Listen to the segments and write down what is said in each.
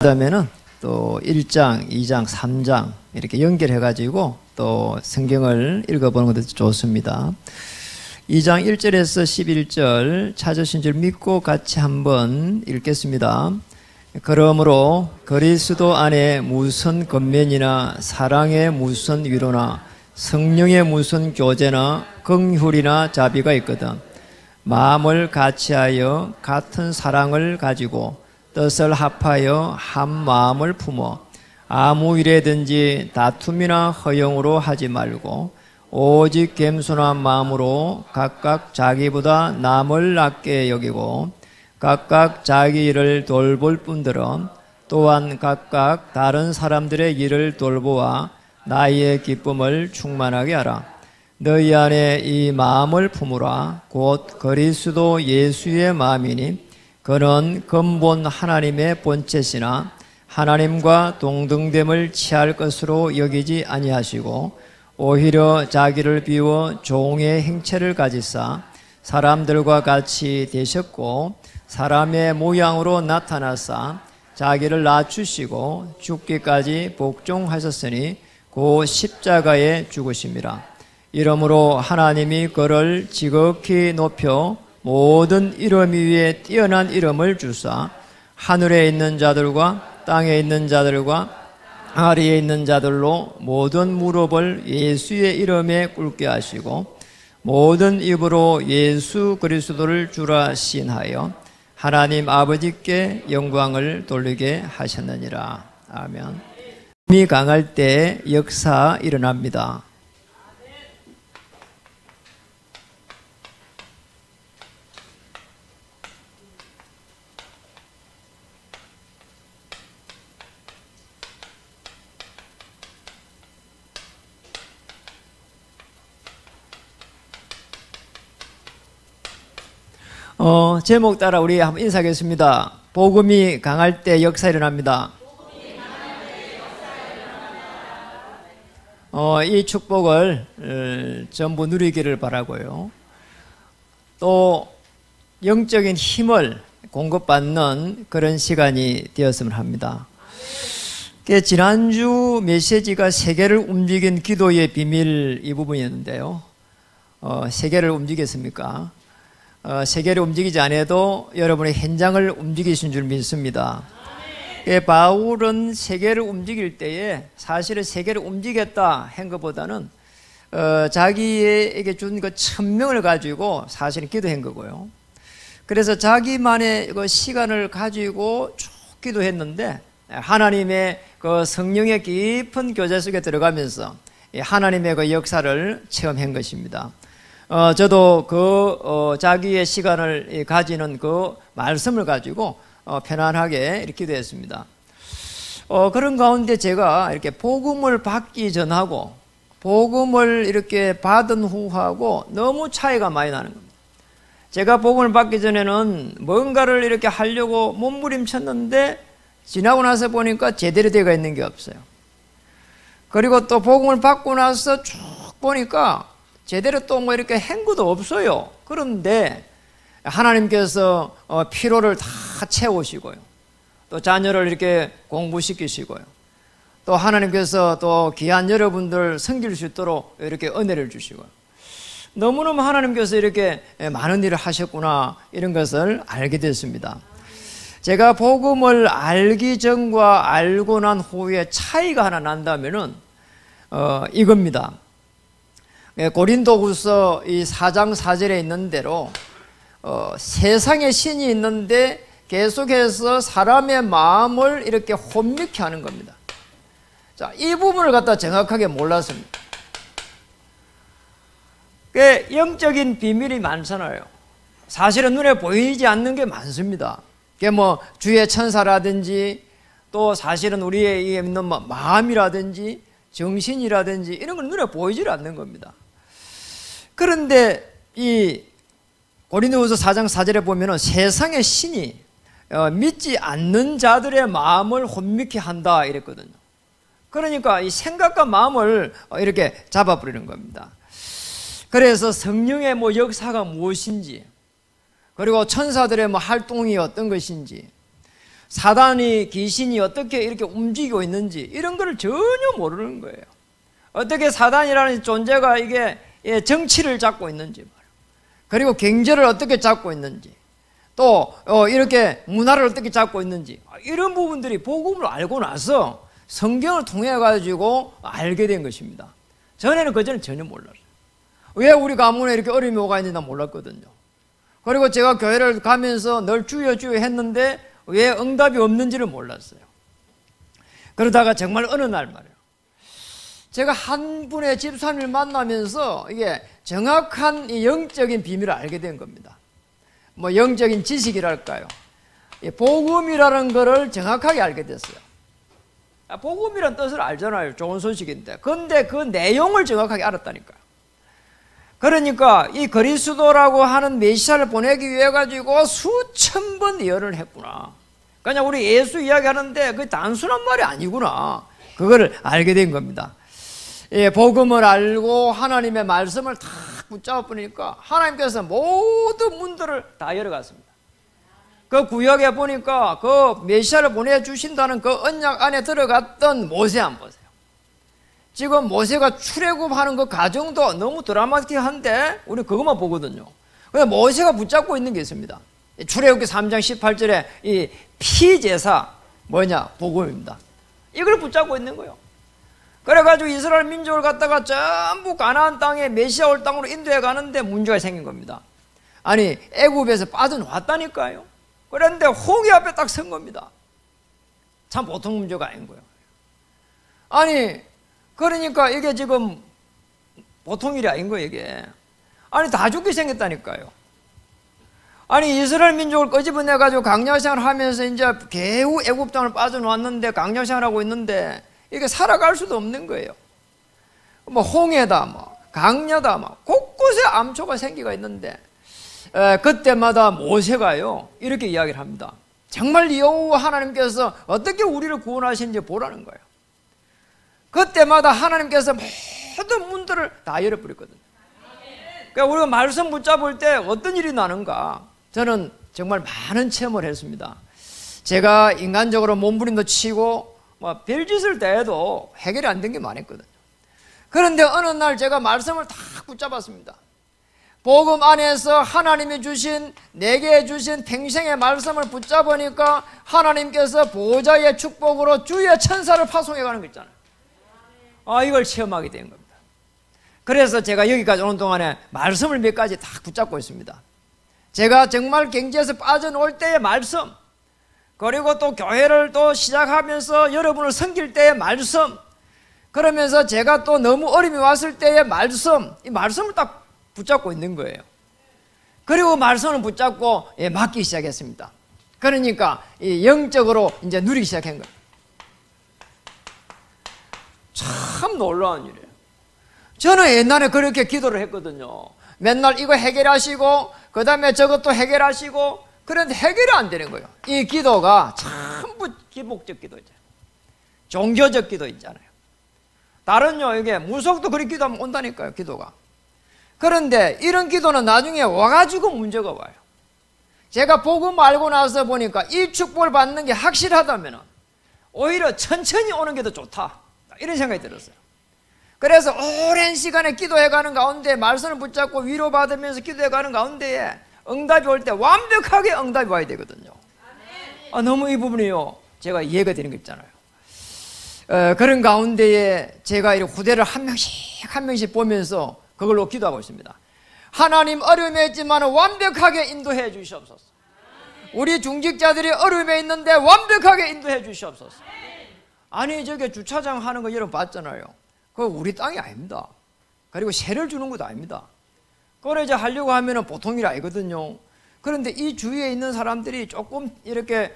그다음에는 또 1장, 2장, 3장 이렇게 연결해 가지고 또 성경을 읽어보는 것도 좋습니다. 2장 1절에서 11절 찾으신 줄 믿고 같이 한번 읽겠습니다. 그러므로 그리스도 안에 무슨 권면이나 사랑의 무슨 위로나 성령의 무슨 교제나 긍휼이나 자비가 있거든 마음을 같이하여 같은 사랑을 가지고 뜻을 합하여 한 마음을 품어 아무 일에든지 다툼이나 허용으로 하지 말고 오직 겸손한 마음으로 각각 자기보다 남을 낮게 여기고 각각 자기 일을 돌볼 뿐더러 또한 각각 다른 사람들의 일을 돌보아 나의 기쁨을 충만하게 하라. 너희 안에 이 마음을 품으라. 곧 그리스도 예수의 마음이니 그는 근본 하나님의 본체시나 하나님과 동등됨을 취할 것으로 여기지 아니하시고 오히려 자기를 비워 종의 행체를 가지사 사람들과 같이 되셨고 사람의 모양으로 나타나사 자기를 낮추시고 죽기까지 복종하셨으니 그 십자가에 죽으심이라. 이러므로 하나님이 그를 지극히 높여 모든 이름 위에 뛰어난 이름을 주사 하늘에 있는 자들과 땅에 있는 자들과 아래에 있는 자들로 모든 무릎을 예수의 이름에 꿇게 하시고 모든 입으로 예수 그리스도를 주라 시인하여 하나님 아버지께 영광을 돌리게 하셨느니라. 아멘. 힘이 강할 때 역사 일어납니다. 제목 따라 우리 한번 인사하겠습니다. 복음이 강할 때 역사 일어납니다. 이 축복을 전부 누리기를 바라고요. 또 영적인 힘을 공급받는 그런 시간이 되었으면 합니다. 지난주 메시지가 세계를 움직인 기도의 비밀 이 부분이었는데요. 세계를 움직였습니까? 세계를 움직이지 않아도 여러분의 현장을 움직이신 줄 믿습니다. 바울은 세계를 움직일 때에 사실은 세계를 움직였다 한 것보다는 자기에게 준 그 천명을 가지고 사실은 기도한 거고요. 그래서 자기만의 그 시간을 가지고 쭉 기도했는데 하나님의 그 성령의 깊은 교제 속에 들어가면서 하나님의 그 역사를 체험한 것입니다. 저도 자기의 시간을 가지는 그 말씀을 가지고 편안하게 이렇게 기도했습니다. 그런 가운데 제가 이렇게 복음을 받기 전하고 복음을 이렇게 받은 후하고 너무 차이가 많이 나는 겁니다. 제가 복음을 받기 전에는 뭔가를 이렇게 하려고 몸부림쳤는데 지나고 나서 보니까 제대로 되어 있는 게 없어요. 그리고 또 복음을 받고 나서 쭉 보니까 제대로 또 뭐 이렇게 한 것도 없어요. 그런데 하나님께서 피로를 다 채우시고요. 또 자녀를 이렇게 공부시키시고요. 또 하나님께서 또 귀한 여러분들 섬길 수 있도록 이렇게 은혜를 주시고요. 너무너무 하나님께서 이렇게 많은 일을 하셨구나 이런 것을 알게 됐습니다. 제가 복음을 알기 전과 알고 난 후에 차이가 하나 난다면은 이겁니다. 고린도후서 이 4장 4절에 있는 대로 세상에 신이 있는데 계속해서 사람의 마음을 이렇게 혼미케 하는 겁니다. 자, 이 부분을 갖다 정확하게 몰랐습니다. 영적인 비밀이 많잖아요. 사실은 눈에 보이지 않는 게 많습니다. 그게 뭐 주의 천사라든지 또 사실은 우리의 있는 마음이라든지 정신이라든지 이런 건 눈에 보이질 않는 겁니다. 그런데 이 고린도후서 4장 4절에 보면은 세상의 신이 믿지 않는 자들의 마음을 혼미케 한다 이랬거든요. 그러니까 이 생각과 마음을 이렇게 잡아버리는 겁니다. 그래서 성령의 뭐 역사가 무엇인지 그리고 천사들의 뭐 활동이 어떤 것인지 사단이 귀신이 어떻게 이렇게 움직이고 있는지 이런 걸 전혀 모르는 거예요. 어떻게 사단이라는 존재가 이게 정치를 잡고 있는지, 그리고 경제를 어떻게 잡고 있는지, 또 이렇게 문화를 어떻게 잡고 있는지, 이런 부분들이 복음을 알고 나서 성경을 통해 가지고 알게 된 것입니다. 전에는 그전에 전혀 몰랐어요. 왜 우리 가문에 이렇게 어려움이 오가 있는지 난 몰랐거든요. 그리고 제가 교회를 가면서 늘 주여 주여 했는데 왜 응답이 없는지를 몰랐어요. 그러다가 정말 어느 날 말이에요, 제가 한 분의 집사님을 만나면서 이게 정확한 이 영적인 비밀을 알게 된 겁니다. 뭐 영적인 지식이랄까요, 복음이라는 것을 정확하게 알게 됐어요. 복음이라는 뜻을 알잖아요. 좋은 소식인데. 그런데 그 내용을 정확하게 알았다니까요. 그러니까 이 그리스도라고 하는 메시아를 보내기 위해 가지고 수천 번 예언을 했구나. 그냥 우리 예수 이야기하는데 그 단순한 말이 아니구나. 그거를 알게 된 겁니다. 복음을 알고 하나님의 말씀을 탁 붙잡아 보니까 하나님께서 모든 문들을 다 열어갔습니다. 그 구역에 보니까 그 메시아를 보내주신다는 그 언약 안에 들어갔던 모세 안 보세요. 지금 모세가 출애굽하는 그 과정도 너무 드라마틱한데 우리 그것만 보거든요. 근데 모세가 붙잡고 있는 게 있습니다. 출애굽기 3장 18절에 이 피제사 뭐냐? 복음입니다. 이걸 붙잡고 있는 거예요. 그래가지고 이스라엘 민족을 갖다가 전부 가나안 땅에 메시아 올 땅으로 인도해 가는데 문제가 생긴 겁니다. 아니 애굽에서 빠져나왔다니까요. 그런데 홍해 앞에 딱 선 겁니다. 참 보통 문제가 아닌 거예요. 아니 그러니까 이게 지금 보통 일이 아닌 거예요, 이게. 아니 다 죽게 생겼다니까요. 아니 이스라엘 민족을 끄집어내 가지고 강약 생활을 하면서 이제 겨우 애굽 땅을 빠져나왔는데 강약 생활하고 있는데 이게 살아갈 수도 없는 거예요. 뭐 홍해다, 뭐 강야다, 뭐 곳곳에 암초가 생기가 있는데 그때마다 모세가요 이렇게 이야기를 합니다. 정말 여호와 하나님께서 어떻게 우리를 구원하시는지 보라는 거예요. 그때마다 하나님께서 모든 문들을 다 열어버렸거든요. 그러니까 우리가 말씀 붙잡을 때 어떤 일이 나는가, 저는 정말 많은 체험을 했습니다. 제가 인간적으로 몸부림도 치고 뭐 별짓을 다 해도 해결이 안 된 게 많았거든요. 그런데 어느 날 제가 말씀을 다 붙잡았습니다. 복음 안에서 하나님이 주신, 내게 주신 평생의 말씀을 붙잡으니까 하나님께서 보좌의 축복으로 주의 천사를 파송해 가는 거 있잖아요. 이걸 체험하게 된 겁니다. 그래서 제가 여기까지 오는 동안에 말씀을 몇 가지 다 붙잡고 있습니다. 제가 정말 경제에서 빠져나올 때의 말씀, 그리고 또 교회를 또 시작하면서 여러분을 섬길 때의 말씀, 그러면서 제가 또 너무 어려움이 왔을 때의 말씀, 이 말씀을 딱 붙잡고 있는 거예요. 그리고 말씀을 붙잡고 맡기 시작했습니다. 그러니까 영적으로 이제 누리기 시작한 거예요. 참 놀라운 일이에요. 저는 옛날에 그렇게 기도를 했거든요. 맨날 이거 해결하시고 그 다음에 저것도 해결하시고, 그런데 해결이 안 되는 거예요. 이 기도가 전부 기복적 기도 있잖아요. 종교적 기도 있잖아요. 다른요, 이게 무속도 그렇게 기도하면 온다니까요, 기도가. 그런데 이런 기도는 나중에 와가지고 문제가 와요. 제가 복음 알고 나서 보니까 이 축복을 받는 게 확실하다면 오히려 천천히 오는 게 더 좋다, 이런 생각이 들었어요. 그래서 오랜 시간에 기도해가는 가운데 말씀을 붙잡고 위로받으면서 기도해가는 가운데에 응답이 올 때 완벽하게 응답이 와야 되거든요. 너무 이 부분이요, 제가 이해가 되는 거 있잖아요. 그런 가운데에 제가 이 후대를 한 명씩 보면서 그걸로 기도하고 있습니다. 하나님, 어려움에 있지만 완벽하게 인도해 주시옵소서. 우리 중직자들이 어려움에 있는데 완벽하게 인도해 주시옵소서. 아니 저게 주차장 하는 거 여러분 봤잖아요. 그거 우리 땅이 아닙니다. 그리고 세를 주는 것도 아닙니다. 그걸 이제 하려고 하면은 보통 일 아니거든요. 그런데 이 주위에 있는 사람들이 조금 이렇게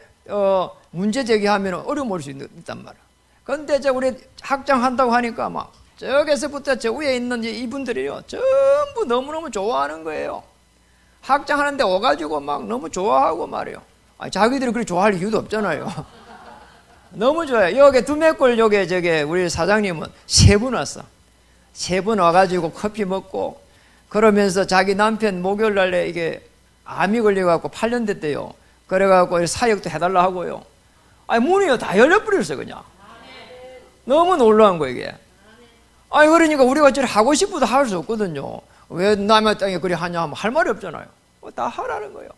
문제 제기하면 어려움 올 수 있단 말이야. 그런데 이제 우리 확장한다고 하니까 막 저기서부터 저 위에 있는 이분들이요 전부 너무너무 좋아하는 거예요. 확장하는데 와가지고 막 너무 좋아하고 말이에요. 자기들이 그렇게 좋아할 이유도 없잖아요. 너무 좋아요. 여기 두메골 저기 우리 사장님은 3분 왔어. 3분 와가지고 커피 먹고, 그러면서 자기 남편 목요일 날에 이게 암이 걸려갖고 8년 됐대요. 그래갖고 사역도 해달라 하고요. 아니, 문이 다 열려버렸어요, 그냥. 너무 놀라운 거예요, 이게. 아니, 그러니까 우리가 저리 하고 싶어도 할 수 없거든요. 왜 남의 땅에 그리 하냐 하면 할 말이 없잖아요. 다 하라는 거예요.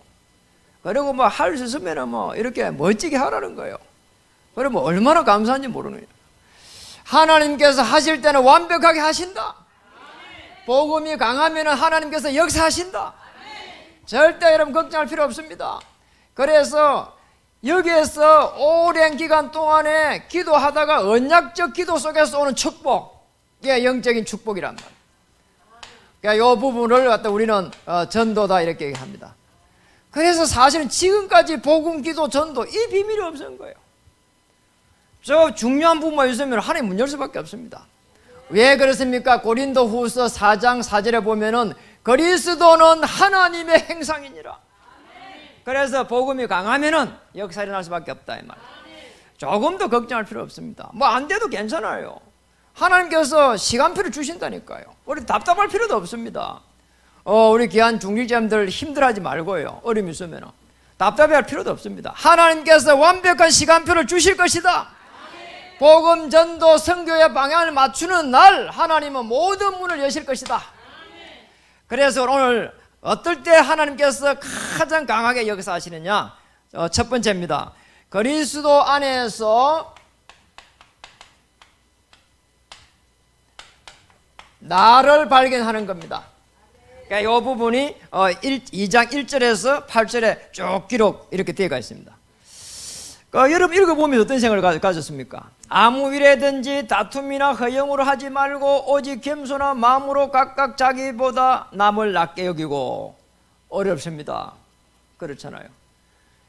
그리고 뭐 할 수 있으면 뭐 이렇게 멋지게 하라는 거예요. 그러면 얼마나 감사한지 모르는 거예요. 하나님께서 하실 때는 완벽하게 하신다. 복음이 강하면 하나님께서 역사하신다. 절대 여러분 걱정할 필요 없습니다. 그래서 여기에서 오랜 기간 동안에 기도하다가 언약적 기도 속에서 오는 축복, 이게 영적인 축복이란 말이에요. 그러니까 이 부분을 갖다 우리는 전도다 이렇게 얘기합니다. 그래서 사실은 지금까지 복음, 기도, 전도 이 비밀이 없는 거예요. 저 중요한 부분만 있으면 하나님 문 열 수밖에 없습니다. 왜 그렇습니까? 고린도 후서 4장 4절에 보면은 그리스도는 하나님의 행상이니라. 그래서 복음이 강하면은 역사 일어날 수밖에 없다 이 말이에요. 조금도 걱정할 필요 없습니다. 뭐 안 돼도 괜찮아요. 하나님께서 시간표를 주신다니까요. 우리 답답할 필요도 없습니다. 우리 귀한 중직자님들 힘들어하지 말고요. 어려움 있으면 답답해할 필요도 없습니다. 하나님께서 완벽한 시간표를 주실 것이다. 복음, 전도, 선교의 방향을 맞추는 날 하나님은 모든 문을 여실 것이다. 그래서 오늘 어떨 때 하나님께서 가장 강하게 역사하시느냐? 첫 번째입니다. 그리스도 안에서 나를 발견하는 겁니다. 그러니까 이 부분이 2장 1절에서 8절에 쭉 기록 이렇게 되어 있습니다. 여러분 읽어보면 어떤 생각을 가졌습니까? 아무 일에든지 다툼이나 허영으로 하지 말고 오직 겸손한 마음으로 각각 자기보다 남을 낮게 여기고. 어렵습니다. 그렇잖아요.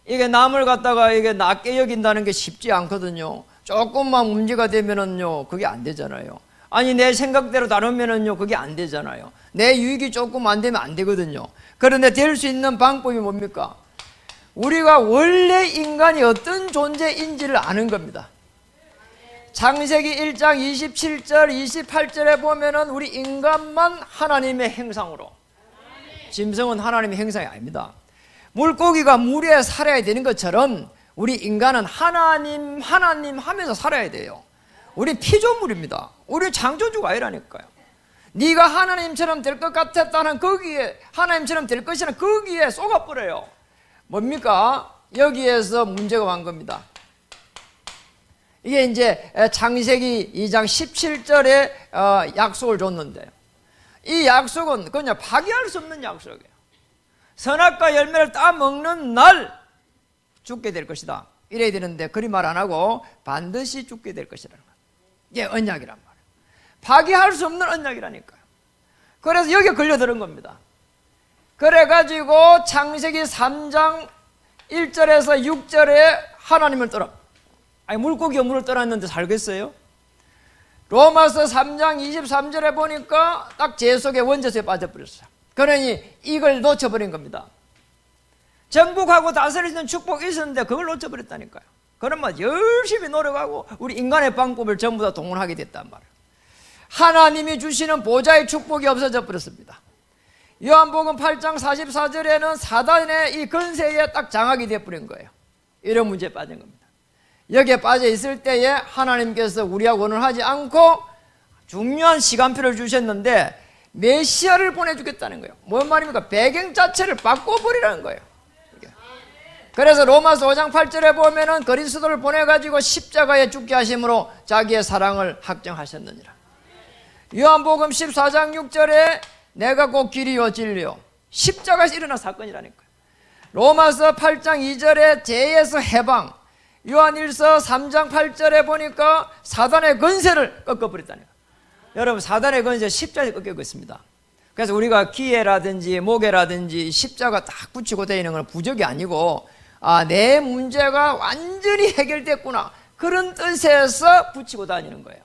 이게 남을 갖다가 이게 낮게 여긴다는 게 쉽지 않거든요. 조금만 문제가 되면은요 그게 안 되잖아요. 아니 내 생각대로 다르면은요 그게 안 되잖아요. 내 유익이 조금 안 되면 안 되거든요. 그런데 될 수 있는 방법이 뭡니까? 우리가 원래 인간이 어떤 존재인지를 아는 겁니다. 창세기 1장 27절 28절에 보면은 우리 인간만 하나님의 형상으로, 짐승은 하나님의 형상이 아닙니다. 물고기가 물에 살아야 되는 것처럼 우리 인간은 하나님 하면서 살아야 돼요. 우리 피조물입니다. 우리 창조주가 아니라니까요. 네가 하나님처럼 될 것 같았다는 거기에, 하나님처럼 될 것이라는 거기에 속아버려요. 뭡니까? 여기에서 문제가 온 겁니다. 이게 이제 창세기 2장 17절에 약속을 줬는데요. 이 약속은 그냥 파기할 수 없는 약속이에요. 선악과 열매를 따먹는 날 죽게 될 것이다. 이래야 되는데 그리 말 안 하고 반드시 죽게 될 것이라는 거예요. 이게 언약이란 말이에요. 파기할 수 없는 언약이라니까요. 그래서 여기에 걸려드는 겁니다. 그래가지고 창세기 3장 1절에서 6절에 하나님을 떠나, 아니 물고기가 물을 떠났는데 살겠어요? 로마서 3장 23절에 보니까 딱 제 속에 원죄에 빠져버렸어요. 그러니 이걸 놓쳐버린 겁니다. 정복하고 다스리는 축복이 있었는데 그걸 놓쳐버렸다니까요. 그러면 열심히 노력하고 우리 인간의 방법을 전부 다 동원하게 됐단 말이에요. 하나님이 주시는 보좌의 축복이 없어져 버렸습니다. 요한복음 8장 44절에는 사단의 이 권세에 딱 장악이 되어버린 거예요. 이런 문제에 빠진 겁니다. 여기에 빠져 있을 때에 하나님께서 우리하고 원하지 않고 중요한 시간표를 주셨는데 메시아를 보내주겠다는 거예요. 뭔 말입니까? 배경 자체를 바꿔버리라는 거예요. 그래서 로마서 5장 8절에 보면은 그리스도를 보내가지고 십자가에 죽게 하심으로 자기의 사랑을 확정하셨느니라. 요한복음 14장 6절에 내가 곧 길이요 진리요, 십자가에서 일어난 사건이라니까요. 로마서 8장 2절에 죄에서 해방, 요한일서 3장 8절에 보니까 사단의 권세를 꺾어버렸다니까요. 여러분 사단의 권세 십자가에 꺾이고 있습니다. 그래서 우리가 기회라든지 목에라든지 십자가 딱 붙이고 다니는 건 부적이 아니고 내 문제가 완전히 해결됐구나 그런 뜻에서 붙이고 다니는 거예요.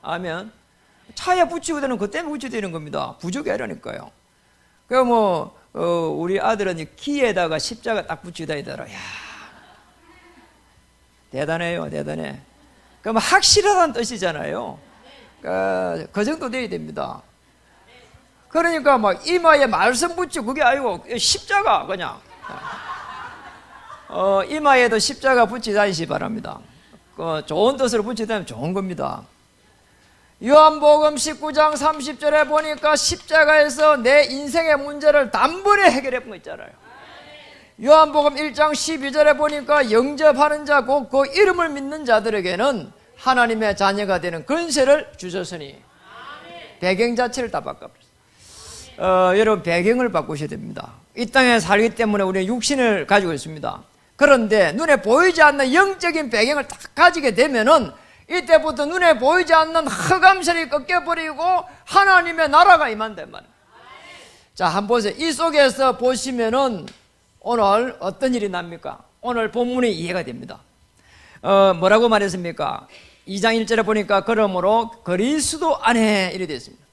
아멘. 차에 붙이고 다니는 것 때문에 붙이고 다니는 겁니다. 부적이 아니라니까요. 그 우리 아들은 키에다가 십자가 딱 붙이고 다니더라. 야, 대단해요, 대단해. 그럼 확실하다는 뜻이잖아요. 그 정도 돼야 됩니다. 그러니까 막 이마에 말씀 붙이고 그게 아니고 십자가 그냥. 이마에도 십자가 붙이지 다니시 바랍니다. 좋은 뜻으로 붙이다 다니면 좋은 겁니다. 요한복음 19장 30절에 보니까 십자가에서 내 인생의 문제를 단번에 해결해 본 거 있잖아요. 요한복음 1장 12절에 보니까 영접하는 자 곧 그 이름을 믿는 자들에게는 하나님의 자녀가 되는 권세를 주셨으니, 배경 자체를 다 바꿔버렸어요. 여러분, 배경을 바꾸셔야 됩니다. 이 땅에 살기 때문에 우리는 육신을 가지고 있습니다. 그런데 눈에 보이지 않는 영적인 배경을 딱 가지게 되면은 이때부터 눈에 보이지 않는 흑암sel이 꺾여버리고 하나님의 나라가 임한단 말이에요. 자, 한번 보세요. 이 속에서 보시면은 오늘 어떤 일이 납니까? 오늘 본문이 이해가 됩니다. 뭐라고 말했습니까? 2장 1절에 보니까 그러므로 그리스도 안에 이렇게 되어 있습니다.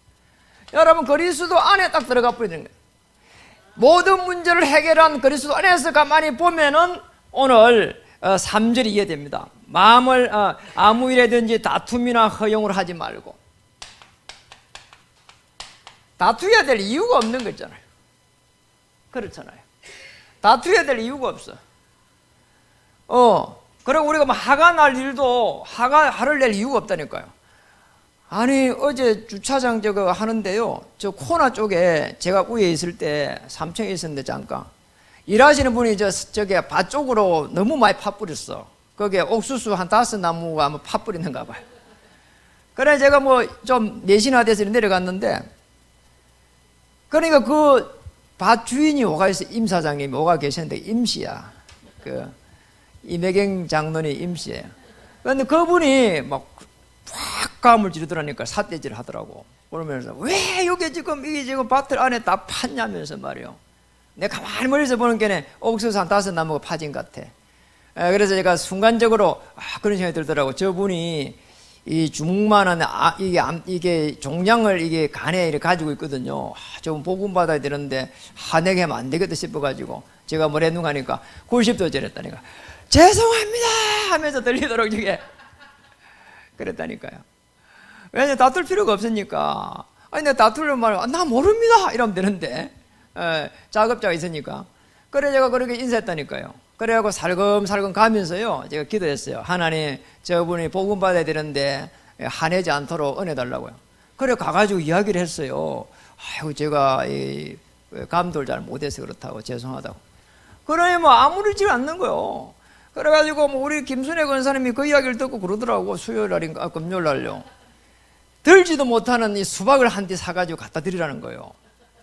여러분, 그리스도 안에 딱 들어가 버리는 거예요. 모든 문제를 해결한 그리스도 안에서 가만히 보면은 오늘 3절이 이해됩니다. 마음을 아무 일에든지 다툼이나 허용을 하지 말고. 다투어야 될 이유가 없는 거잖아요. 그렇잖아요. 다투어야 될 이유가 없어. 그리고 우리가 뭐 화가 날 일도 화를 낼 이유가 없다니까요. 아니, 어제 주차장 저거 하는데요, 저 코나 쪽에 제가 위에 있을 때 3층에 있었는데 잠깐 일하시는 분이 저게 밭 쪽으로 너무 많이 파뿌렸어. 거기에 옥수수 한 5나무가 아마 파뿌리는가 봐요. 그래 제가 뭐 좀 내신화 돼서 내려갔는데, 그러니까 그 밭 주인이 오가 있어. 임사장님이 오가 계셨는데 임시야. 이매경 장로님 임시예요. 그런데 그분이 막 감을 지르더라니까 삿대질 하더라고. 그러면서 왜 여기 지금 이게 지금 밭들 안에 다 팠냐면서 말이요. 내가 가만히 멀리서 보는 게네 옥수수 한 5나무가 파진 것 같아. 그래서 제가 순간적으로 그런 생각이 들더라고. 저분이 이 중만한 이게 종양을 이게 간에 이렇게 가지고 있거든요. 좀 복음 받아야 되는데 내게 하면 안 되겠다 싶어가지고 제가 뭐랬는가 하니까 90도 저랬다니까. 죄송합니다 하면서 들리도록 저게 그랬다니까요. 왜냐면 다툴 필요가 없으니까. 아니 내가 다투려면 말하면 나 모릅니다 이러면 되는데 작업자가 있으니까. 그래 제가 그렇게 인사했다니까요. 그래갖고 살금살금 가면서요 제가 기도했어요. 하나님, 저분이 복음 받아야 되는데 화내지 않도록 은혜 달라고요. 그래 가가지고 이야기를 했어요. 아이고 제가 이 감도를 잘 못해서 그렇다고 죄송하다고. 그러니 뭐 아무렇지 않는 거요. 그래가지고 뭐 우리 김순애 권사님이 그 이야기를 듣고 그러더라고. 수요일 날인가 금요일 날요. 들지도 못하는 이 수박을 한 대 사가지고 갖다 드리라는 거예요.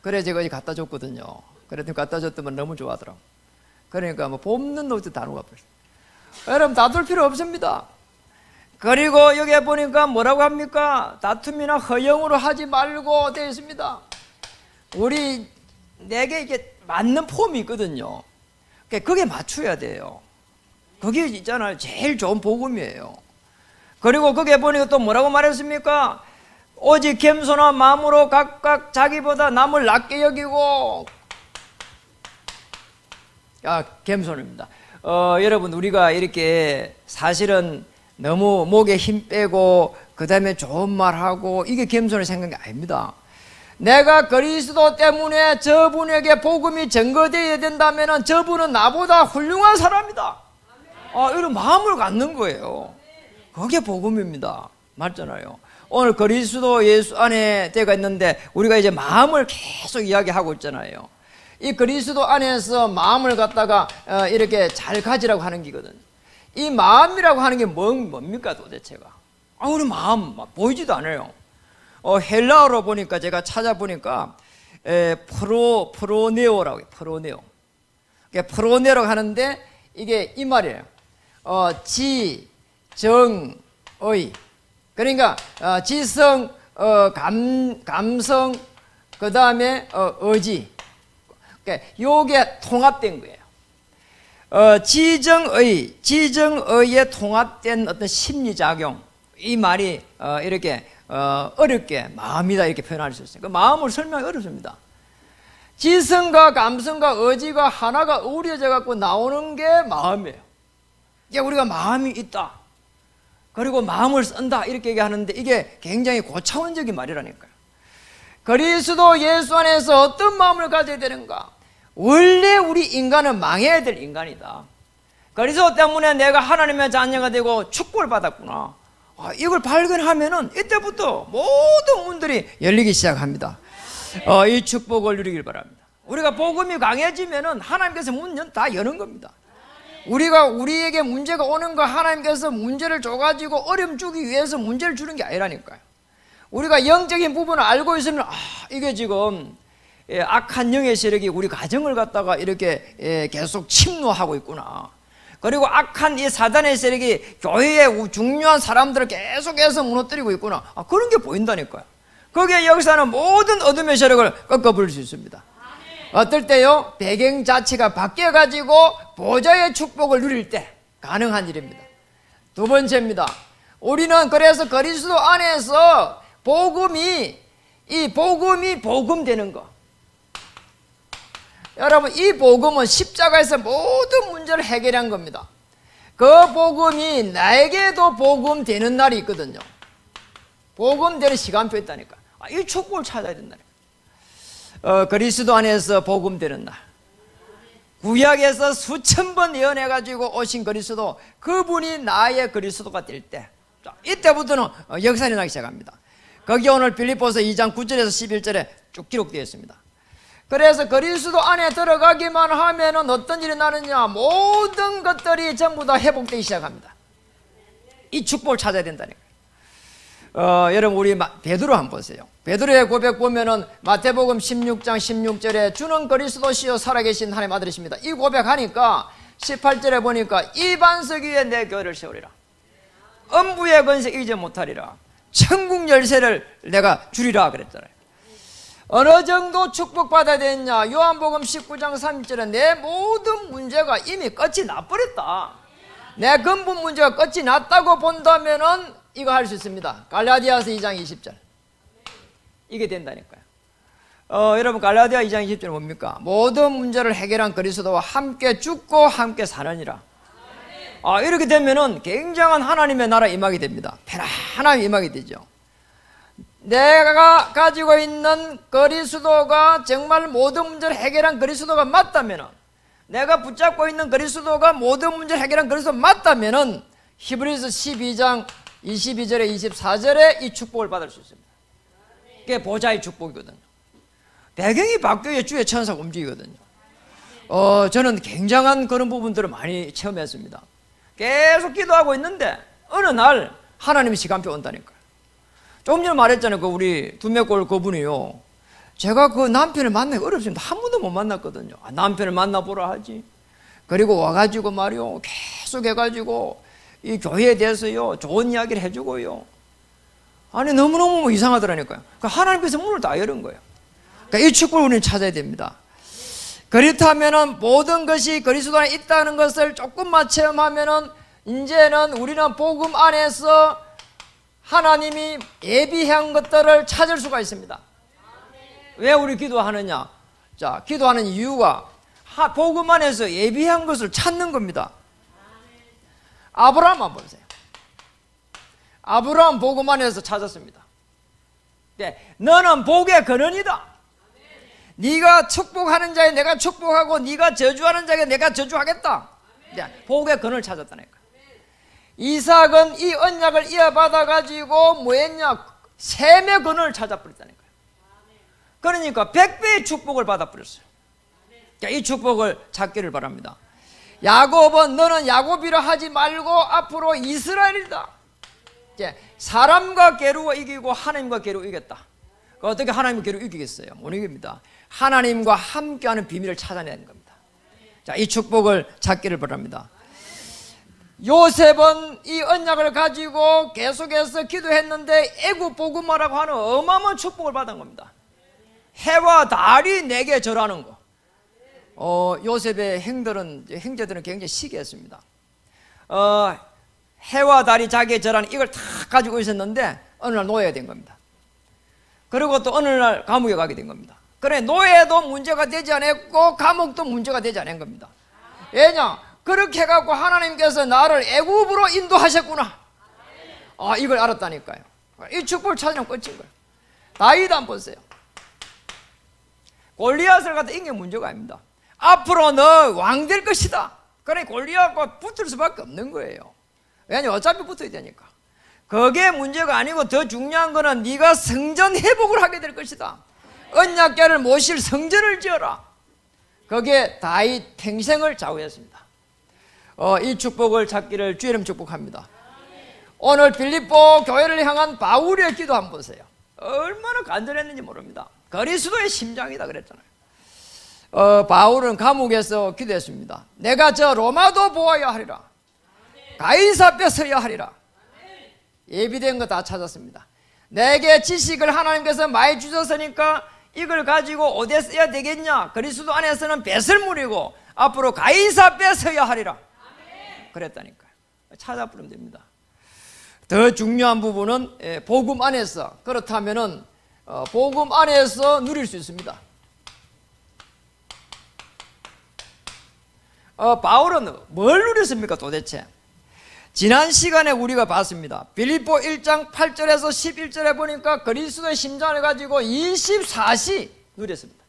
그래 제가 갖다 줬거든요. 그랬더니 갖다 줬더니 너무 좋아하더라고. 그러니까 뭐 뽑는 놈도 다 녹아버렸어요. 여러분 다툴 필요 없습니다. 그리고 여기에 보니까 뭐라고 합니까? 다툼이나 허용으로 하지 말고 되어 있습니다. 내게 이게 맞는 폼이 있거든요. 그게 맞춰야 돼요. 그게 있잖아요. 제일 좋은 복음이에요. 그리고 거기에 보니까 또 뭐라고 말했습니까? 오직 겸손한 마음으로 각각 자기보다 남을 낮게 여기고. 겸손입니다. 여러분 우리가 이렇게 사실은 너무 목에 힘 빼고 그 다음에 좋은 말하고 이게 겸손을 생각한 게 아닙니다. 내가 그리스도 때문에 저분에게 복음이 전거되어야 된다면 저분은 나보다 훌륭한 사람이다. 이런 마음을 갖는 거예요. 그게 복음입니다. 맞잖아요. 오늘 그리스도 예수 안에 때가 있는데 우리가 이제 마음을 계속 이야기하고 있잖아요. 이 그리스도 안에서 마음을 갖다가 이렇게 잘 가지라고 하는 게거든요. 이 마음이라고 하는 게 뭡니까 도대체가? 우리 마음 보이지도 않아요. 헬라어로 보니까 제가 찾아보니까 프로네오라고 해요. 프로네오. 프로네오라고 하는데 이게 이 말이에요. 지, 정, 의. 그러니까 지성, 감성, 그 다음에 의지. 요게 통합된 거예요. 지정의에 통합된 어떤 심리작용. 이 말이 이렇게 어렵게 마음이다 이렇게 표현할 수 있어요. 그 마음을 설명하기 어렵습니다. 지성과 감성과 의지가 하나가 어우러져 갖고 나오는 게 마음이에요. 이게 우리가 마음이 있다. 그리고 마음을 쓴다 이렇게 얘기하는데 이게 굉장히 고차원적인 말이라니까요. 그리스도 예수 안에서 어떤 마음을 가져야 되는가? 원래 우리 인간은 망해야 될 인간이다. 그리스도 때문에 내가 하나님의 자녀가 되고 축복을 받았구나. 이걸 발견하면은 이때부터 모든 문들이 열리기 시작합니다. 이 축복을 누리길 바랍니다. 우리가 복음이 강해지면은 하나님께서 문 다 여는 겁니다. 우리에게 문제가 오는 거 하나님께서 문제를 줘가지고 어려움 주기 위해서 문제를 주는 게 아니라니까요. 우리가 영적인 부분을 알고 있으면 이게 지금 악한 영의 세력이 우리 가정을 갖다가 이렇게 계속 침노하고 있구나. 그리고 악한 이 사단의 세력이 교회의 중요한 사람들을 계속해서 무너뜨리고 있구나. 그런 게 보인다니까요. 거기에 역사는 모든 어둠의 세력을 꺾어버릴 수 있습니다. 어떨 때요? 배경 자체가 바뀌어가지고 보좌의 축복을 누릴 때 가능한 일입니다. 두 번째입니다. 우리는 그래서 그리스도 안에서 복음이 복음되는 거. 여러분, 이 복음은 십자가에서 모든 문제를 해결한 겁니다. 그 복음이 나에게도 복음되는 날이 있거든요. 복음되는 시간표 있다니까. 이 축복을 찾아야 된다니까. 그리스도 안에서 복음되는 날. 구약에서 수천 번 예언해가지고 오신 그리스도, 그분이 나의 그리스도가 될 때, 이때부터는 역사가 나기 시작합니다. 거기 오늘 빌립보서 2장 9절에서 11절에 쭉 기록되어 있습니다. 그래서 그리스도 안에 들어가기만 하면은 어떤 일이 나느냐? 모든 것들이 전부 다 회복되기 시작합니다. 이 축복을 찾아야 된다니까요. 여러분, 우리 베드로 한번 보세요. 베드로의 고백 보면은 마태복음 16장 16절에 주는 그리스도시요 살아계신 하나님의 아들이십니다. 이 고백하니까 18절에 보니까 이 반석 위에 내 교회를 세우리라. 음부의 권세 이제 못하리라. 천국 열쇠를 내가 주리라 그랬잖아요. 어느 정도 축복받아야 되느냐? 요한복음 19장 30절에 내 모든 문제가 이미 끝이 나버렸다. 내 근본 문제가 끝이 났다고 본다면은 이거 할 수 있습니다. 갈라디아서 2장 20절. 이게 된다니까요. 여러분, 갈라디아 2장 20절 뭡니까? 모든 문제를 해결한 그리스도와 함께 죽고 함께 사느니라. 이렇게 되면은 굉장한 하나님의 나라 임하게 됩니다. 편안하게 임하게 되죠. 내가 가지고 있는 그리스도가 정말 모든 문제를 해결한 그리스도가 맞다면은, 내가 붙잡고 있는 그리스도가 모든 문제를 해결한 그리스도 맞다면은 히브리서 12장 22절에 24절에 이 축복을 받을 수 있습니다. 그게 보좌의 축복이거든요. 배경이 바뀌어야 주의 천사가 움직이거든요. 저는 굉장한 그런 부분들을 많이 체험했습니다. 계속 기도하고 있는데 어느 날 하나님의 시간표 온다니까요. 조금 전에 말했잖아요. 그 우리 두메골 그분이요, 제가 그 남편을 만나기 어렵습니다. 한 번도 못 만났거든요. 남편을 만나보라 하지. 그리고 와가지고 말이요, 계속 해가지고 이 교회에 대해서요 좋은 이야기를 해주고요. 아니, 너무너무 이상하더라니까요. 그러니까 하나님께서 문을 다 열은 거예요. 그러니까 이 축복을 우리는 찾아야 됩니다. 그렇다면은 모든 것이 그리스도 안에 있다는 것을 조금만 체험하면은 이제는 우리는 복음 안에서 하나님이 예비한 것들을 찾을 수가 있습니다. 왜 우리 기도하느냐? 자, 기도하는 이유가 복음 안에서 예비한 것을 찾는 겁니다. 아브라함 한번 보세요. 아브라함 복음 안에서 찾았습니다. 네, 너는 복의 근원이다. 네가 축복하는 자에 내가 축복하고 네가 저주하는 자에게 내가 저주하겠다. 네, 복의 근원을 찾았다니까. 이삭은 이 언약을 이어받아 가지고 뭐했냐? 셈의 근원을 찾아버렸다니까요. 그러니까 100배의 축복을 받아버렸어요. 이 축복을 찾기를 바랍니다. 야곱은 너는 야곱이라 하지 말고 앞으로 이스라엘이다. 사람과 게루가 이기고 하나님과 게루 이겼다. 어떻게 하나님과 게루 이기겠어요? 못 이깁니다. 하나님과 함께하는 비밀을 찾아내는 겁니다. 자, 이 축복을 찾기를 바랍니다. 요셉은 이 언약을 가지고 계속해서 기도했는데 애굽 복음화라고 하는 어마어마한 축복을 받은 겁니다. 해와 달이 내게 절하는 거. 요셉의 형제들은 굉장히 시기했습니다. 해와 달이 자기의 절하는 이걸 다 가지고 있었는데 어느 날 노예가 된 겁니다. 그리고 또 어느 날 감옥에 가게 된 겁니다. 그래, 노예도 문제가 되지 않았고 감옥도 문제가 되지 않은 겁니다. 왜냐? 그렇게 해갖고 하나님께서 나를 애굽으로 인도하셨구나. 이걸 알았다니까요. 이 축복을 찾으면 끝인 거예요. 다윗 한번 보세요. 골리앗을 갖다 이긴 게 문제가 아닙니다. 앞으로 너 왕 될 것이다. 그러니 골리앗과 붙을 수밖에 없는 거예요. 왜냐하면 어차피 붙어야 되니까. 그게 문제가 아니고 더 중요한 거는 네가 성전 회복을 하게 될 것이다. 언약궤를 모실 성전을 지어라. 그게 다윗 평생을 좌우했습니다. 이 축복을 찾기를 주의 이름 축복합니다. 오늘 빌립보 교회를 향한 바울의 기도 한번 보세요. 얼마나 간절했는지 모릅니다. 그리스도의 심장이다 그랬잖아요. 바울은 감옥에서 기도했습니다. 내가 저 로마도 보아야 하리라. 가이사 앞에 서야 하리라. 예비된 거 다 찾았습니다. 내게 지식을 하나님께서 많이 주셨으니까 이걸 가지고 어디에 써야 되겠냐. 그리스도 안에서는 배설물이고 앞으로 가이사 앞에 서야 하리라. 그랬다니까요. 찾아 부르면 됩니다. 더 중요한 부분은 복음 안에서, 그렇다면은 복음 안에서 누릴 수 있습니다. 바울은 뭘 누렸습니까 도대체? 지난 시간에 우리가 봤습니다. 빌립보 1장 8절에서 11절에 보니까 그리스도의 심장을 가지고 24시 누렸습니다.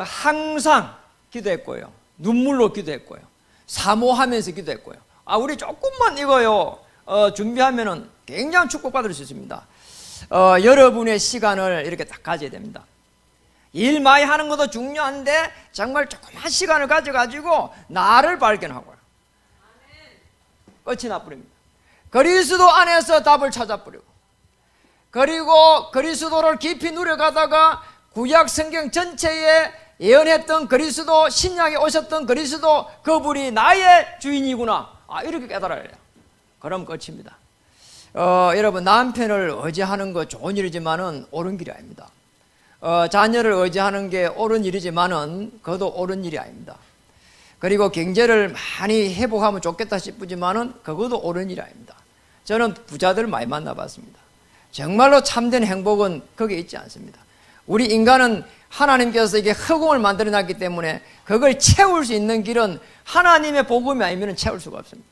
항상 기도했고요, 눈물로 기도했고요, 사모하면서 기도했고요. 우리 조금만 이거요 준비하면은 굉장히 축복받을 수 있습니다. 여러분의 시간을 이렇게 딱 가져야 됩니다. 일 많이 하는 것도 중요한데 정말 조그만 시간을 가져가지고 나를 발견하고요. 끝이 나버립니다. 그리스도 안에서 답을 찾아버리고, 그리고 그리스도를 깊이 누려가다가 구약 성경 전체에 예언했던 그리스도, 신약에 오셨던 그리스도, 그분이 나의 주인이구나, 이렇게 깨달아야 해요. 그럼 끝입니다. 여러분, 남편을 의지하는 거 좋은 일이지만은 옳은 길이 아닙니다. 자녀를 의지하는 게 옳은 일이지만은 그것도 옳은 일이 아닙니다. 그리고 경제를 많이 회복하면 좋겠다 싶지만은 그것도 옳은 일이 아닙니다. 저는 부자들을 많이 만나봤습니다. 정말로 참된 행복은 거기에 있지 않습니다. 우리 인간은 하나님께서 이게 허공을 만들어 놨기 때문에 그걸 채울 수 있는 길은 하나님의 복음이 아니면 채울 수가 없습니다.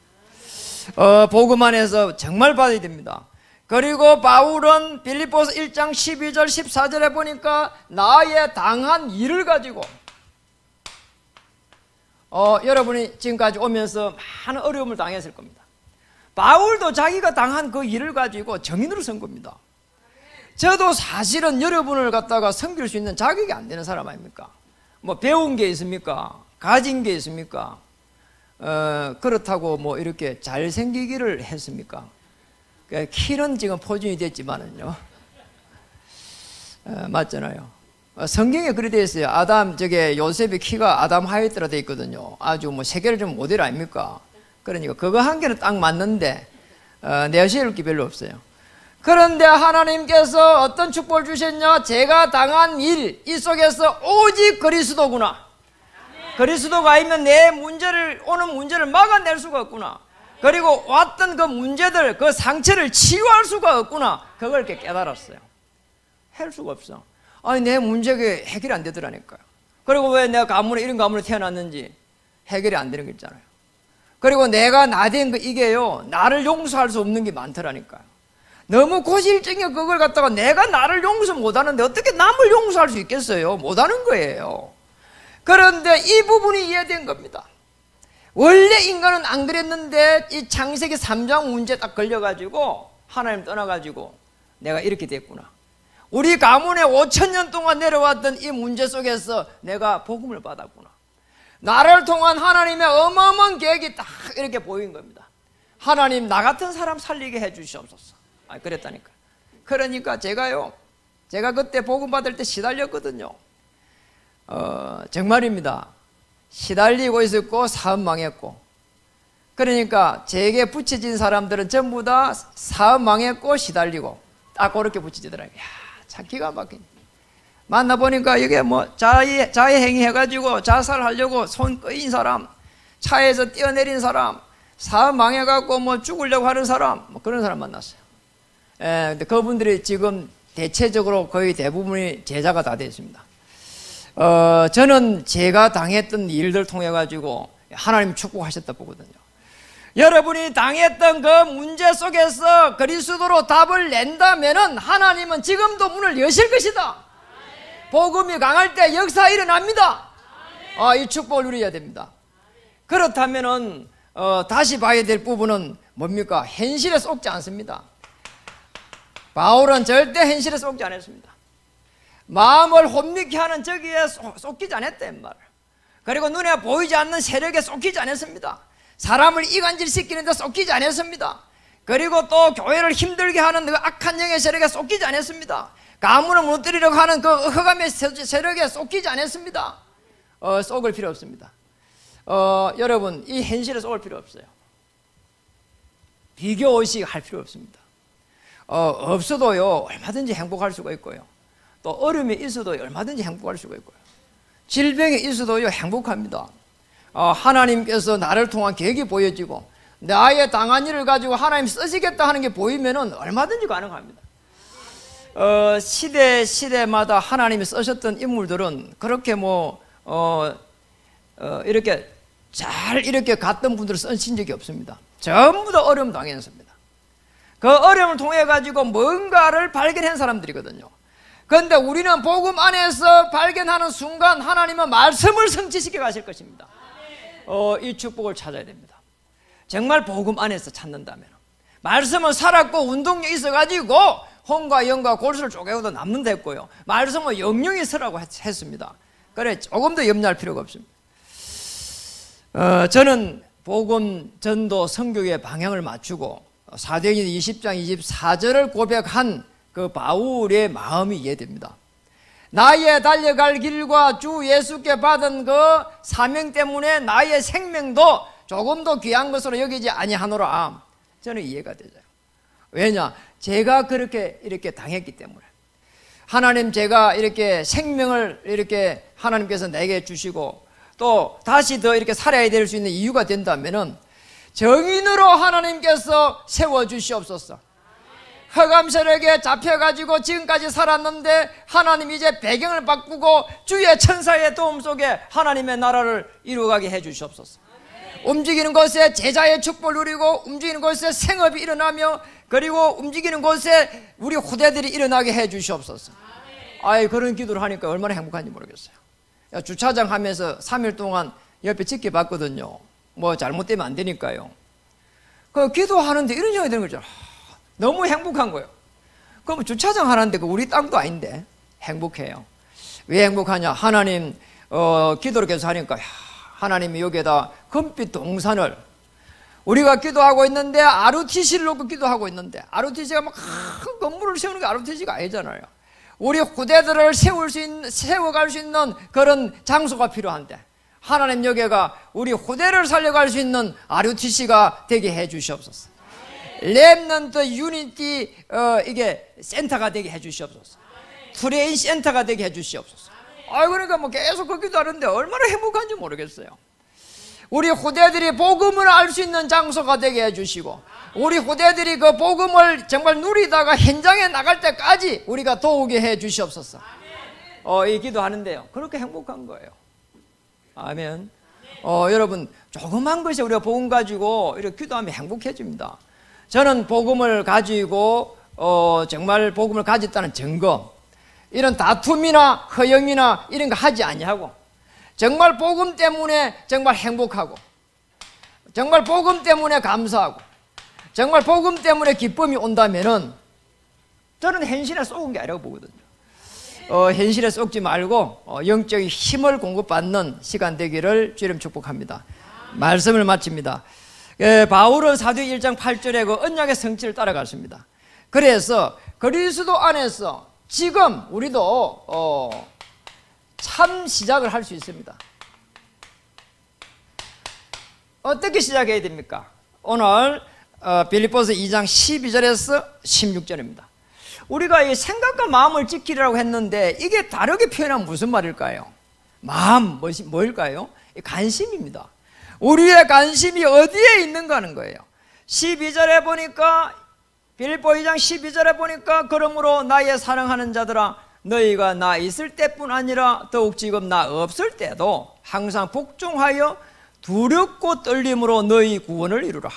복음 안에서 정말 받아야 됩니다. 그리고 바울은 빌립보서 1장 12절 14절에 보니까 나의 당한 일을 가지고, 여러분이 지금까지 오면서 많은 어려움을 당했을 겁니다. 바울도 자기가 당한 그 일을 가지고 정인으로 선 겁니다. 저도 사실은 여러분을 갖다가 섬길 수 있는 자격이 안 되는 사람 아닙니까? 뭐 배운 게 있습니까? 가진 게 있습니까? 그렇다고 뭐 이렇게 잘생기기를 했습니까? 키는 지금 포진이 됐지만은요, 맞잖아요. 성경에 그렇게 되어 있어요. 요셉의 키가 아담 하이트라 되어 있거든요. 아주 뭐 세계를 좀 모델 아닙니까? 그러니까 그거 한 개는 딱 맞는데 내세울 게 별로 없어요. 그런데 하나님께서 어떤 축복을 주셨냐? 제가 당한 일, 이 속에서 오직 그리스도구나. 그리스도가 아니면 오는 문제를 막아낼 수가 없구나. 그리고 왔던 그 문제들, 그 상처를 치유할 수가 없구나. 그걸 이렇게 깨달았어요. 할 수가 없어. 내 문제가 해결이 안 되더라니까요. 그리고 왜 내가 이런 가문에 태어났는지 해결이 안 되는 게 있잖아요. 그리고 내가 나된 거 이게요, 나를 용서할 수 없는 게 많더라니까요. 너무 고질적인 그걸 갖다가 내가 나를 용서 못하는데 어떻게 남을 용서할 수 있겠어요? 못하는 거예요. 그런데 이 부분이 이해된 겁니다. 원래 인간은 안 그랬는데 이 창세기 3장 문제 딱 걸려가지고 하나님 떠나가지고 내가 이렇게 됐구나. 우리 가문에 5,000년 동안 내려왔던 이 문제 속에서 내가 복음을 받았구나. 나를 통한 하나님의 어마어마한 계획이 딱 이렇게 보인 겁니다. 하나님, 나 같은 사람 살리게 해 주시옵소서. 그랬다니까. 그러니까 제가 그때 복음 받을 때 시달렸거든요. 정말입니다. 시달리고 있었고 사업 망했고, 그러니까 제게 붙여진 사람들은 전부 다 사업 망했고 시달리고 딱 그렇게 붙여지더라고요. 참 기가 막히네. 만나보니까 이게 뭐 자해행위 해가지고 자살하려고 손 꺼인 사람, 차에서 뛰어내린 사람, 사업 망해갖고 뭐 죽으려고 하는 사람, 뭐 그런 사람 만났어요. 근데 그분들이 지금 대체적으로 거의 대부분이 제자가 다 됐습니다. 저는 제가 당했던 일들 통해 가지고 하나님 축복하셨다 보거든요. 여러분이 당했던 그 문제 속에서 그리스도로 답을 낸다면은 하나님은 지금도 문을 여실 것이다. 복음이 강할 때 역사 일어납니다. 이 축복을 누려야 됩니다. 그렇다면은 다시 봐야 될 부분은 뭡니까? 현실에 속지 않습니다. 바울은 절대 현실에 속지 않았습니다. 마음을 혼미케 하는 저기에 속히지 않았다 이 말. 그리고 눈에 보이지 않는 세력에 속히지 않았습니다. 사람을 이간질시키는 데 속히지 않았습니다. 그리고 또 교회를 힘들게 하는 그 악한 영의 세력에 속히지 않았습니다. 가문을 무너뜨리려고 하는 그 흑암의 세력에 속히지 않았습니다. 속을 필요 없습니다. 여러분, 이 현실에 속을 필요 없어요. 비교의식 할 필요 없습니다. 없어도요 얼마든지 행복할 수가 있고요, 또 어려움이 있어도 얼마든지 행복할 수가 있고요, 질병이 있어도요 행복합니다. 하나님께서 나를 통한 계획이 보여지고 나의 당한 일을 가지고 하나님 쓰시겠다 하는 게 보이면은 얼마든지 가능합니다. 시대마다 하나님이 쓰셨던 인물들은 그렇게 이렇게 잘 이렇게 갔던 분들을 쓰신 적이 없습니다. 전부 다 어려움 당했습니다. 그 어려움을 통해 가지고 뭔가를 발견한 사람들이거든요. 그런데 우리는 복음 안에서 발견하는 순간 하나님은 말씀을 성취시켜 가실 것입니다. 이 축복을 찾아야 됩니다. 정말 복음 안에서 찾는다면 말씀은 살았고 운동력이 있어가지고 혼과 영과 골수를 쪼개고도 남는다 했고요, 말씀은 영영이 서라고 했습니다. 그래 조금 더 염려할 필요가 없습니다. 저는 복음 전도 선교의 방향을 맞추고 사도행전 20장 24절을 고백한 그 바울의 마음이 이해됩니다. 나의 달려갈 길과 주 예수께 받은 그 사명 때문에 나의 생명도 조금도 귀한 것으로 여기지 아니하노라. 저는 이해가 되죠. 왜냐? 제가 그렇게 이렇게 당했기 때문에. 하나님, 제가 이렇게 생명을 이렇게 하나님께서 내게 주시고 또 다시 더 이렇게 살아야 될 수 있는 이유가 된다면은 정인으로 하나님께서 세워주시옵소서. 흑암세력에 잡혀가지고 지금까지 살았는데 하나님 이제 배경을 바꾸고 주의 천사의 도움 속에 하나님의 나라를 이루어가게 해주시옵소서. 움직이는 곳에 제자의 축복을 누리고 움직이는 곳에 생업이 일어나며 그리고 움직이는 곳에 우리 후대들이 일어나게 해주시옵소서. 그런 기도를 하니까 얼마나 행복한지 모르겠어요. 주차장 하면서 3일 동안 옆에 지켜봤거든요. 잘못되면 안 되니까요. 그 기도하는데 이런 생각이 드는 거죠. 너무 행복한 거예요. 그럼 주차장 하는데 우리 땅도 아닌데 행복해요. 왜 행복하냐? 하나님 기도를 계속 하니까 하나님이 여기에다 금빛 동산을, 우리가 기도하고 있는데 ROTC를 놓고 기도하고 있는데 ROTC가 막 큰 건물을 세우는 게 ROTC가 아니잖아요. 우리 후대들을 세워갈 수 있는 그런 장소가 필요한데 하나님 여기가 우리 후대를 살려갈 수 있는 ROTC가 되게 해 주시옵소서. 렘넌트 유니티 이게 센터가 되게 해 주시옵소서. 트레인 센터가 되게 해 주시옵소서. 그러니까 계속 그 기도하는데 얼마나 행복한지 모르겠어요. 우리 후대들이 복음을 알 수 있는 장소가 되게 해주시고 우리 후대들이 그 복음을 정말 누리다가 현장에 나갈 때까지 우리가 도우게 해 주시옵소서. 이 기도하는데요 그렇게 행복한 거예요. 아멘. 여러분, 조그만 것이 우리가 복음 가지고 이렇게 기도하면 행복해집니다. 저는 복음을 가지고 정말 복음을 가졌다는 증거, 이런 다툼이나 허영이나 이런 거 하지 아니하고 정말 복음 때문에 정말 행복하고 정말 복음 때문에 감사하고 정말 복음 때문에 기쁨이 온다면은 저는 현실에 속은 게 아니라고 보거든요. 현실에 속지 말고 영적인 힘을 공급받는 시간 되기를 주님 축복합니다. 말씀을 마칩니다. 바울은 사도행 1장 8절에 그 언약의 성취를 따라갔습니다. 그래서 그리스도 안에서 지금 우리도 참 시작을 할 수 있습니다. 어떻게 시작해야 됩니까? 오늘 빌립보서 2장 12절에서 16절입니다. 우리가 이 생각과 마음을 지키라고 했는데 이게 다르게 표현하면 무슨 말일까요? 마음, 뭘까요? 관심입니다. 우리의 관심이 어디에 있는가 하는 거예요. 12절에 보니까 빌립보 2장 12절에 보니까 그러므로 나의 사랑하는 자들아 너희가 나 있을 때뿐 아니라 더욱 지금 나 없을 때도 항상 복종하여 두렵고 떨림으로 너희 구원을 이루라.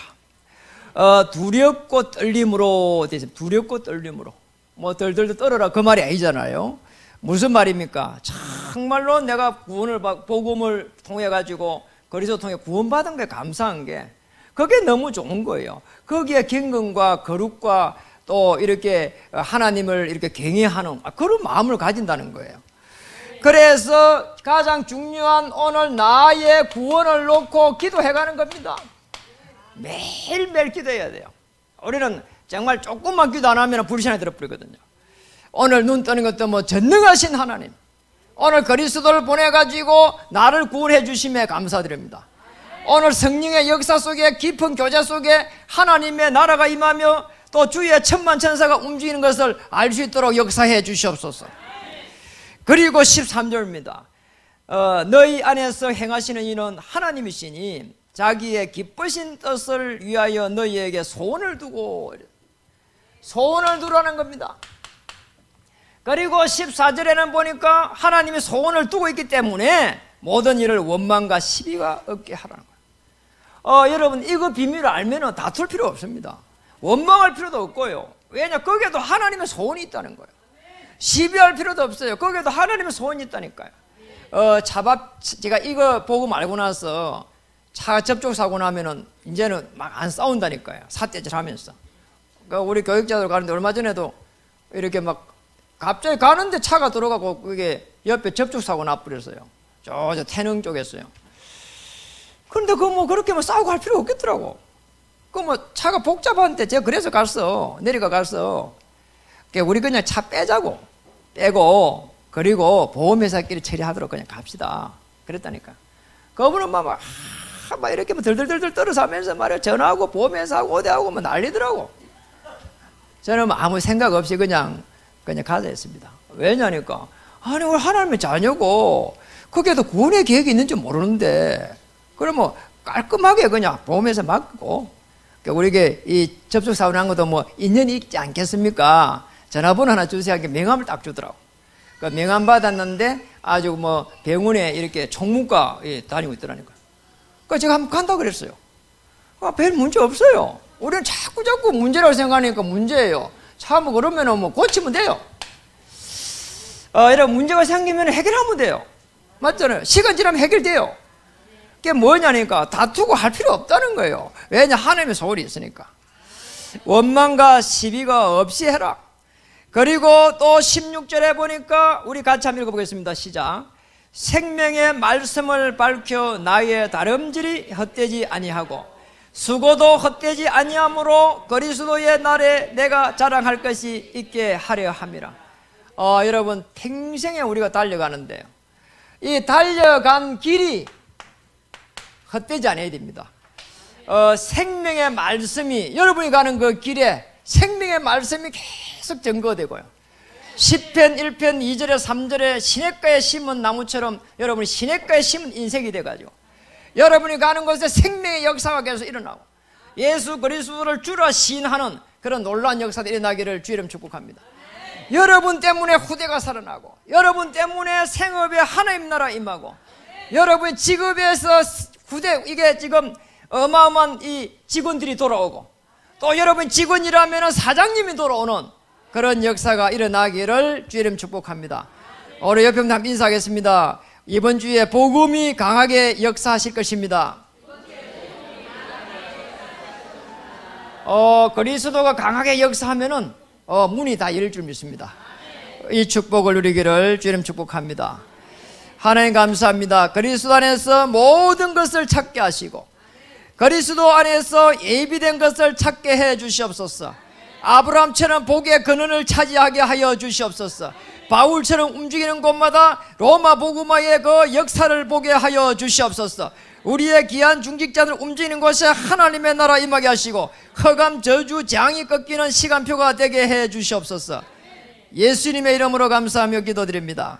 두렵고 떨림으로 되죠. 두렵고 떨림으로 덜덜 떨어라 그 말이 아니잖아요. 무슨 말입니까? 정말로 내가 복음을 통해 가지고 그리스도 통해 구원받은 게 감사한 게 그게 너무 좋은 거예요. 거기에 경건과 거룩과 또 이렇게 하나님을 이렇게 경외하는 그런 마음을 가진다는 거예요. 그래서 가장 중요한 오늘 나의 구원을 놓고 기도해가는 겁니다. 매일매일 기도해야 돼요. 우리는 정말 조금만 기도 안 하면 불신에 들어버리거든요. 오늘 눈 뜨는 것도 뭐 전능하신 하나님, 오늘 그리스도를 보내가지고 나를 구원해 주심에 감사드립니다. 오늘 성령의 역사 속에 깊은 교제 속에 하나님의 나라가 임하며 또 주의 천만 천사가 움직이는 것을 알 수 있도록 역사해 주시옵소서. 그리고 13절입니다. 너희 안에서 행하시는 이는 하나님이시니 자기의 기쁘신 뜻을 위하여 너희에게 소원을 두고, 소원을 두라는 겁니다. 그리고 14절에는 보니까 하나님이 소원을 두고 있기 때문에 모든 일을 원망과 시비가 없게 하라는 거예요. 여러분 이거 비밀을 알면 다툴 필요 없습니다. 원망할 필요도 없고요. 왜냐, 거기에도 하나님의 소원이 있다는 거예요. 시비할 필요도 없어요. 거기에도 하나님의 소원이 있다니까요. 제가 이거 보고 말고 나서 차 접촉사고 나면은 이제는 막 안 싸운다니까요. 삿대질 하면서. 그러니까 우리 교육자들 가는데 얼마 전에도 이렇게 막 갑자기 가는데 차가 들어가고 그게 옆에 접촉사고 나버렸어요. 저 태릉 쪽에서요. 그런데 그렇게 싸우고 할 필요 없겠더라고. 차가 복잡한데 제가 그래서 내려가 갔어. 우리 그냥 차 빼고 그리고 보험회사끼리 처리하도록 그냥 갑시다. 그랬다니까. 그분은 막 이렇게 들들들들 떨어서 하면서 말이야. 전화하고 보험회사하고 어디하고 난리더라고. 저는 아무 생각 없이 그냥 가자 했습니다. 왜냐니까, 아니, 우리 하나님의 자녀고, 거기에도 구원의 계획이 있는지 모르는데, 그러면 깔끔하게 그냥 보험회사 맡고, 우리에게 이 접촉사고 난 것도 뭐 인연이 있지 않겠습니까? 전화번호 하나 주세요. 하게 명함을 딱 주더라고. 명함 받았는데 아주 뭐 병원에 이렇게 총무과 다니고 있더라니까. 제가 한번 간다 그랬어요. 별 문제 없어요. 우리는 자꾸 문제라고 생각하니까 문제예요. 참 그러면 뭐 고치면 돼요. 이런 문제가 생기면 해결하면 돼요. 맞잖아요. 시간 지나면 해결돼요. 그게 뭐냐니까 다투고 할 필요 없다는 거예요. 왜냐, 하나님의 소원이 있으니까. 원망과 시비가 없이 해라. 그리고 또 16절에 보니까 우리 같이 한번 읽어보겠습니다. 시작. 생명의 말씀을 밝혀 나의 다름질이 헛되지 아니하고 수고도 헛되지 아니하므로 그리스도의 날에 내가 자랑할 것이 있게 하려 함이라. 여러분 평생에 우리가 달려가는데요, 이 달려간 길이 헛되지 않아야 됩니다. 생명의 말씀이, 여러분이 가는 그 길에 생명의 말씀이 계속 증거되고요. 10편 1편 2절에 3절에 시냇가에 심은 나무처럼 여러분이 시냇가에 심은 인생이 돼가지고 여러분이 가는 곳에 생명의 역사가 계속 일어나고 예수 그리스도를 주라 시인하는 그런 놀라운 역사들이 일어나기를 주 이름 축복합니다. 여러분 때문에 후대가 살아나고, 여러분 때문에 생업에 하나님 나라 임하고, 여러분 직업에서 후대, 이게 지금 어마어마한 이 직원들이 돌아오고, 또 여러분 직원이라면 사장님이 돌아오는 그런 역사가 일어나기를 주 이름 축복합니다. 우리 옆에 한번 인사하겠습니다. 이번 주에 복음이 강하게 역사하실 것입니다. 그리스도가 강하게 역사하면은 문이 다 열릴 줄 믿습니다. 이 축복을 누리기를 주 이름 축복합니다. 하나님 감사합니다. 그리스도 안에서 모든 것을 찾게 하시고 그리스도 안에서 예비된 것을 찾게 해 주시옵소서. 아브라함처럼 복의 근원을 차지하게 하여 주시옵소서. 바울처럼 움직이는 곳마다 로마 복음화의 그 역사를 보게 하여 주시옵소서. 우리의 귀한 중직자들 움직이는 곳에 하나님의 나라 임하게 하시고 흑암 저주 재앙이 꺾이는 시간표가 되게 해 주시옵소서. 예수님의 이름으로 감사하며 기도드립니다.